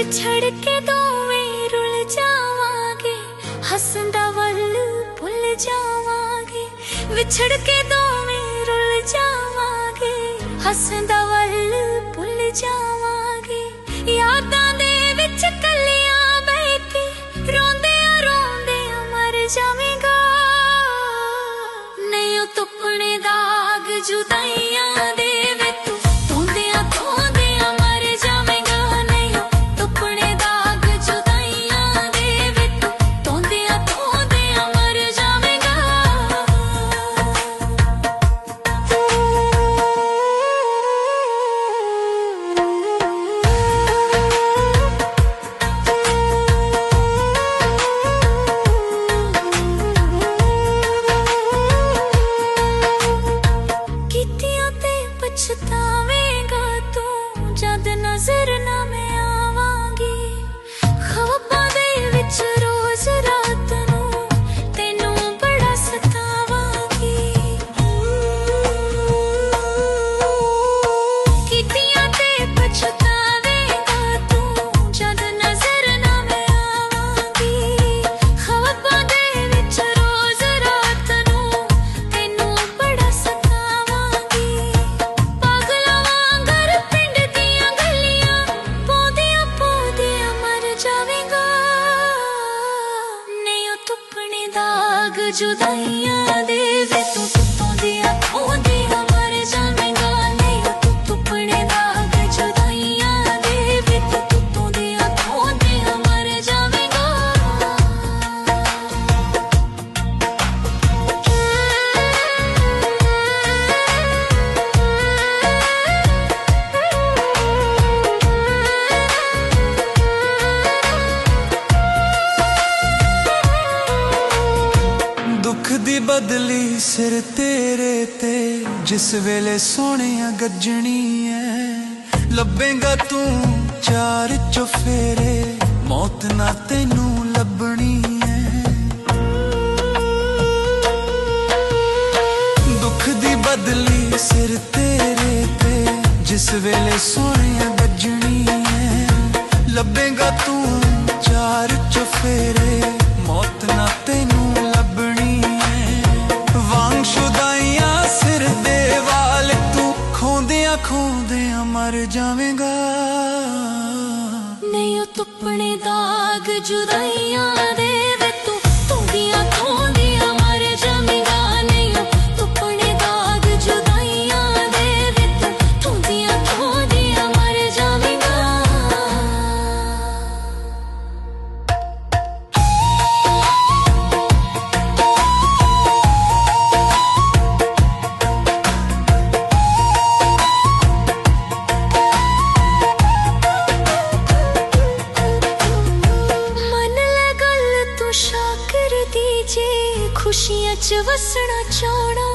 बिछड़ के दोवें रुल जावांगे, हसंदा वल भुल जावांगे। बिछड़ के दोवें रुल जावांगे, हसंदा वल भुल जावांगे। यादां दे विच कलियां बैठी रोंदियां रोंदियां मर जावेंगा। नहीं तुपने दाग जुदाइयां दे वे तू तोंदियां तोंदियां मर जावेंगा। नहीं तुपने दाग जुदाइयां दे वे तू तोंदियां तोंदियां मर जावेंगा। पछतावेगा तू जद नजर ना मैं आवांगी। ख्वाबां दे विच रोज रात नू तेनू बड़ा सतावांगी। कितियां ते पछतावेगा तू जद नजर ना मैं आवांगी। ख्वाबां दे विच रोज रात नू तेनू बड़ा सतावांगी। दाग जुदाइयां दे वे तू तोंदियां तोंदियां मर जावेंगा। नहीं तू तुपने दाग जुदाइयां दे वे तू तोंदियां तोंदियां मर जावेंगा। दुख दी बदली सिर तेरे ते जिस वेले सोहणिया गज्जनी है। लभेगा तू चार चुफेरे मौत ना तेनू लभनी है। दुख दी बदली सिर तेरे ते जिस वेले सोहणिया गज्जनी है। लभेगा तू चार चुफेरे मौत ना तेनू लभनी है। वांग शुदाइयां सिर दे वाल तू खोंदियां खोंदियां मर जावेंगा। नहीं तुपने दाग जुदाइयां दे वे तू तोंदियां तोंदियां मर जावेंगा। नहीं तुपने दाग जुदाइयां दे वे तू तोंदियां तोंदियां मर जावेंगा। शाकर दीजे खुशियां च वसना चाहना